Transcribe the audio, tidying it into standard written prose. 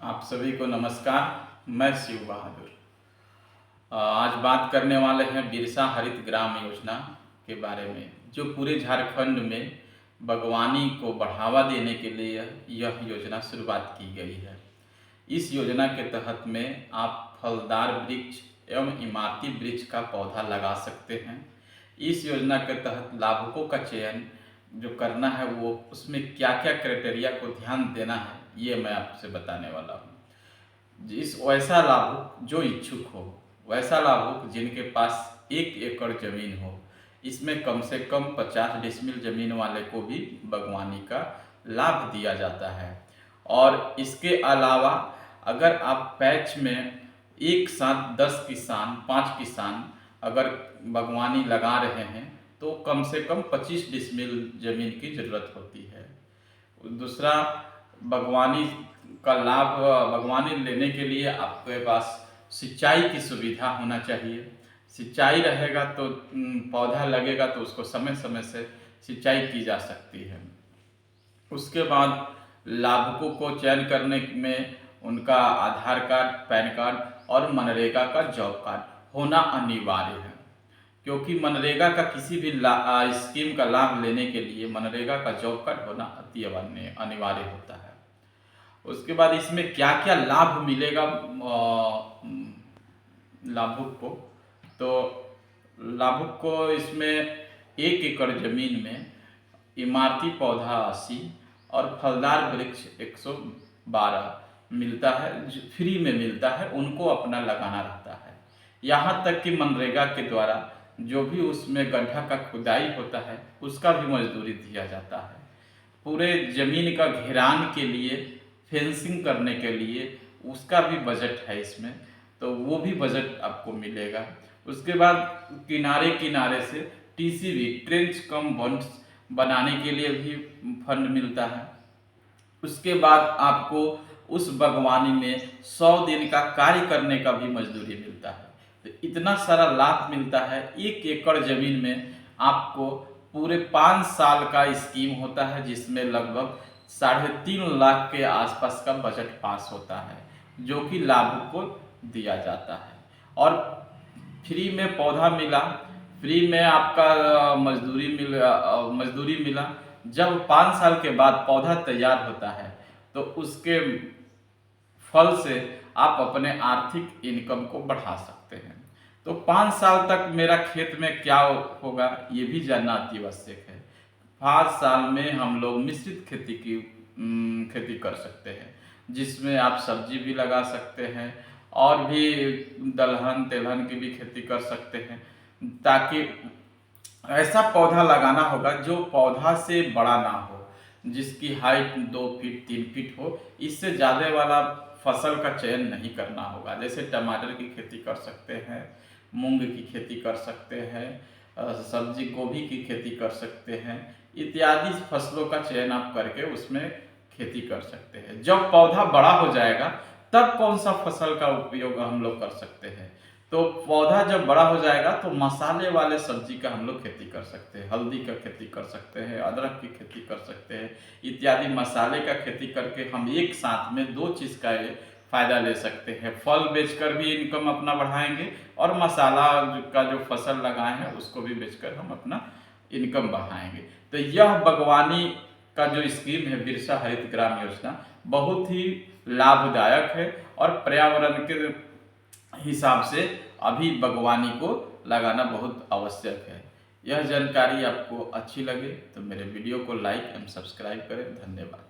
आप सभी को नमस्कार। मैं शिव बहादुर। आज बात करने वाले हैं बिरसा हरित ग्राम योजना के बारे में, जो पूरे झारखंड में बागवानी को बढ़ावा देने के लिए यह योजना शुरुआत की गई है। इस योजना के तहत में आप फलदार वृक्ष एवं इमारती वृक्ष का पौधा लगा सकते हैं। इस योजना के तहत लाभुकों का चयन जो करना है वो उसमें क्या क्या क्राइटेरिया को ध्यान देना है ये मैं आपसे बताने वाला हूँ। जिस वैसा लाभुक जो इच्छुक हो, वैसा लाभुक जिनके पास 1 एकड़ जमीन हो, इसमें कम से कम 50 डिसमिल जमीन वाले को भी बागवानी का लाभ दिया जाता है। और इसके अलावा अगर आप पैच में एक साथ 10 किसान 5 किसान अगर बागवानी लगा रहे हैं तो कम से कम 25 डिसमिल ज़मीन की ज़रूरत होती है। दूसरा, बागवानी का लाभ बागवानी लेने के लिए आपके पास सिंचाई की सुविधा होना चाहिए। सिंचाई रहेगा तो पौधा लगेगा तो उसको समय समय से सिंचाई की जा सकती है। उसके बाद लाभुकों को चयन करने में उनका आधार कार्ड, पैन कार्ड और मनरेगा का जॉब कार्ड होना अनिवार्य है, क्योंकि मनरेगा का किसी भी स्कीम का लाभ लेने के लिए मनरेगा का जॉब कार्ड होना अति अनिवार्य होता है। उसके बाद इसमें क्या क्या लाभ मिलेगा लाभुक को, तो लाभुक को इसमें 1 एकड़ जमीन में इमारती पौधा 80 और फलदार वृक्ष 112 मिलता है, जो फ्री में मिलता है, उनको अपना लगाना रहता है। यहाँ तक कि मनरेगा के द्वारा जो भी उसमें गड्ढा का खुदाई होता है उसका भी मजदूरी दिया जाता है। पूरे ज़मीन का घेरान के लिए, फेंसिंग करने के लिए उसका भी बजट है इसमें, तो वो भी बजट आपको मिलेगा। उसके बाद किनारे किनारे से टीसीबी, ट्रेंच कम बॉन्ड्स बनाने के लिए भी फंड मिलता है। उसके बाद आपको उस बागवानी में 100 दिन का कार्य करने का भी मजदूरी मिलता है। तो इतना सारा लाभ मिलता है। 1 एकड़ जमीन में आपको पूरे 5 साल का स्कीम होता है, जिसमें लगभग 3.5 लाख के आसपास का बजट पास होता है, जो कि लाभुक को दिया जाता है। और फ्री में पौधा मिला, फ्री में आपका मजदूरी मिला। जब 5 साल के बाद पौधा तैयार होता है तो उसके फल से आप अपने आर्थिक इनकम को बढ़ा सकते हैं। तो 5 साल तक मेरा खेत में क्या होगा ये भी जानना अति आवश्यक है। 5 साल में हम लोग मिश्रित खेती कर सकते हैं, जिसमें आप सब्जी भी लगा सकते हैं और भी दलहन तेलहन की भी खेती कर सकते हैं, ताकि ऐसा पौधा लगाना होगा जो पौधा से बड़ा ना हो, जिसकी हाइट 2 फीट 3 फीट हो। इससे ज़्यादा वाला फसल का चयन नहीं करना होगा। जैसे टमाटर की खेती कर सकते हैं, मूंग की खेती कर सकते हैं, सब्जी गोभी की खेती कर सकते हैं, इत्यादि फसलों का चयन आप करके उसमें खेती कर सकते हैं। जब पौधा बड़ा हो जाएगा तब कौन सा फसल का उपयोग हम लोग कर सकते हैं, तो पौधा जब बड़ा हो जाएगा तो मसाले वाले सब्जी का हम लोग खेती कर सकते हैं, हल्दी का खेती कर सकते हैं, अदरक की खेती कर सकते हैं, इत्यादि मसाले का खेती करके हम एक साथ में 2 चीज़ का फ़ायदा ले सकते हैं। फल बेचकर भी इनकम अपना बढ़ाएंगे और मसाला का जो फसल लगाए हैं उसको भी बेचकर हम अपना इनकम बढ़ाएंगे। तो यह बागवानी का जो स्कीम है बिरसा हरित ग्राम योजना बहुत ही लाभदायक है और पर्यावरण के हिसाब से अभी बागवानी को लगाना बहुत आवश्यक है। यह जानकारी आपको अच्छी लगे तो मेरे वीडियो को लाइक एवं सब्सक्राइब करें। धन्यवाद।